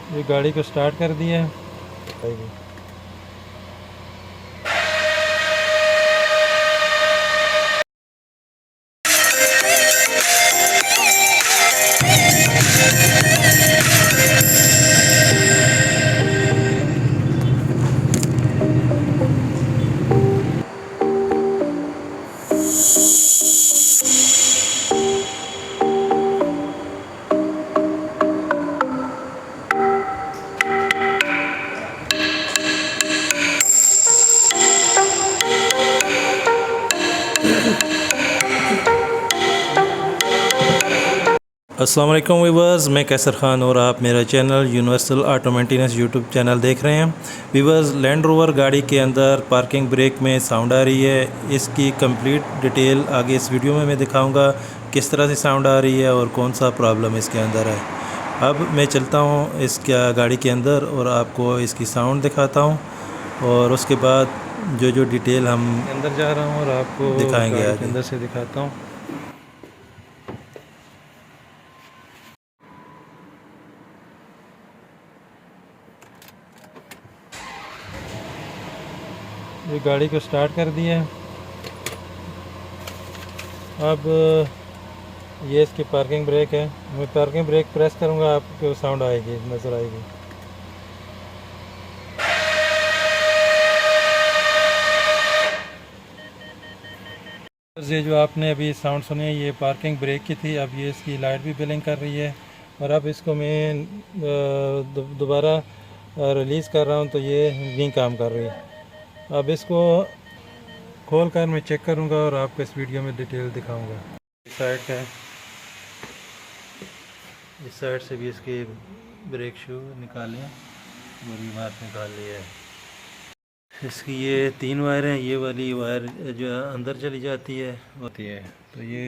ये गाड़ी को स्टार्ट कर दिया है। अस्सलाम वालेकुम वीवर्स, मैं कैसर ख़ान और आप मेरा channel universal auto maintenance YouTube channel देख रहे हैं। वीवर्स, लैंड रोवर गाड़ी के अंदर पार्किंग ब्रेक में साउंड आ रही है। इसकी कंप्लीट डिटेल आगे इस वीडियो में मैं दिखाऊंगा किस तरह से साउंड आ रही है और कौन सा प्रॉब्लम इसके अंदर है। अब मैं चलता हूँ इस गाड़ी के अंदर और आपको इसकी साउंड दिखाता हूँ और उसके बाद जो डिटेल हम अंदर जा रहा हूँ और आपको दिखाएंगे गाड़ी के आगे। अंदर से दिखाता हूँ। ये गाड़ी को स्टार्ट कर दिया है। अब ये इसकी पार्किंग ब्रेक है। मैं पार्किंग ब्रेक प्रेस करूँगा, आपको साउंड आएगी, नज़र आएगी। ये जो आपने अभी साउंड सुनी है, ये पार्किंग ब्रेक की थी। अब ये इसकी लाइट भी ब्लिंक कर रही है और अब इसको मैं दोबारा रिलीज़ कर रहा हूँ तो ये नहीं काम कर रही। अब इसको खोल कर मैं चेक करूँगा और आपको इस वीडियो में डिटेल दिखाऊँगा। इस साइड का है, इस साइड से भी इसके ब्रेक शू निकालें और ये बाहर निकाल लिया है। इसकी ये 3 वायर हैं। ये वाली वायर जो अंदर चली जाती है होती है, तो ये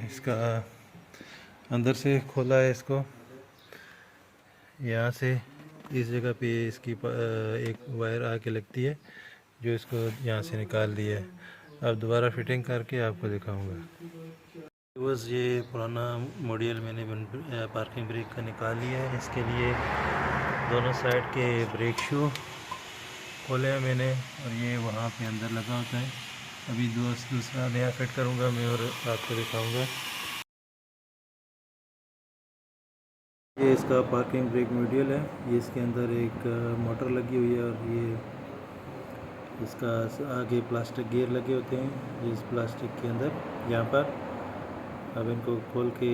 इसका अंदर से खोला है। इसको यहाँ से इस जगह पे इसकी एक वायर आके लगती है जो इसको यहाँ से निकाल दी है। अब दोबारा फिटिंग करके आपको दिखाऊंगा। बस ये पुराना मॉडल मैंने पार्किंग ब्रेक का निकाल लिया है। इसके लिए दोनों साइड के ब्रेक शू खोले हैं मैंने और ये वहाँ पे अंदर लगा होता है। अभी दूसरा नया फिट करूँगा मैं और आपको दिखाऊँगा। ये इसका पार्किंग ब्रेक मॉड्यूल है। ये इसके अंदर एक मोटर लगी हुई है और ये इसका आगे प्लास्टिक गियर लगे होते हैं। ये इस प्लास्टिक के अंदर यहाँ पर अब इनको खोल के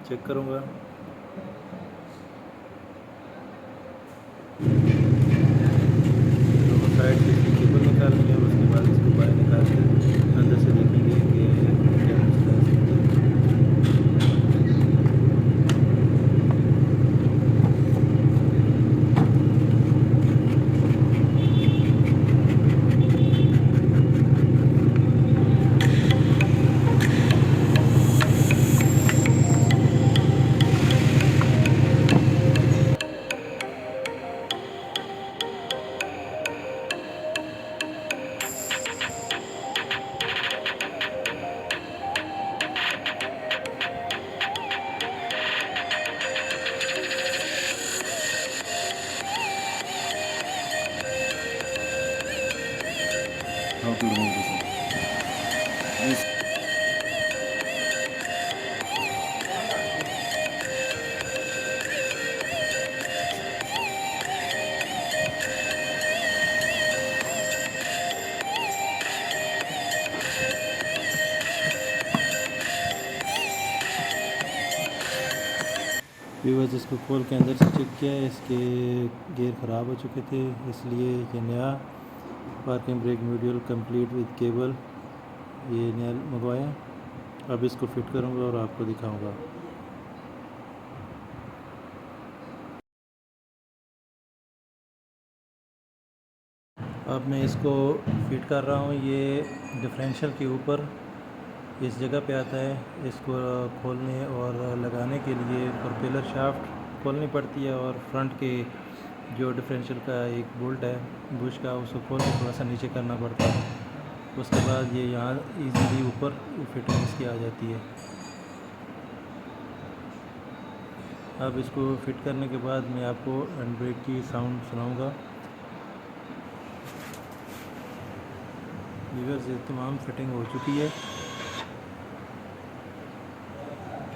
चेक करूँगा। दोनों साइड से इसकी केबल निकालनी है और उसके बाद इसको बाहर निकाल के अंदर से देखेंगे कि क्या मसला है इसके अंदर। How to remove this one? This viewers, इसको खोल के अंदर से चेक किया है। इसके गियर ख़राब हो चुके थे, इसलिए ये नया parking brake module complete with cable ये नया मंगवाया। अब इसको फिट करूँगा और आपको दिखाऊँगा। अब मैं इसको फिट कर रहा हूँ। ये डिफरेंशियल के ऊपर इस जगह पे आता है। इसको खोलने और लगाने के लिए प्रोपेलर शाफ्ट खोलनी पड़ती है और फ्रंट के जो डिफरेंशियल का एक बोल्ट है बुश का, उसको खोल के थोड़ा सा नीचे करना पड़ता है। उसके बाद ये यहाँ इजीली ऊपर फिटिंग इसकी आ जाती है। अब इसको फिट करने के बाद मैं आपको हैंड ब्रेक की साउंड सुनाऊंगा। व्यूअर्स, ये तमाम फिटिंग हो चुकी है।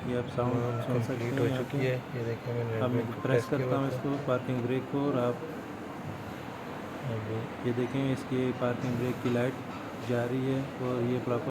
ये आप साउंड सुन सकते कंप्लीट हैं हो यहाँ चुकी पे। है। ये देखिए मैंने अब मैं प्रेस करता हूँ किया इसको पार्किंग ब्रेक को, और आप अभी ये देखें इसकी पार्किंग ब्रेक की लाइट जा रही है और ये प्रॉपर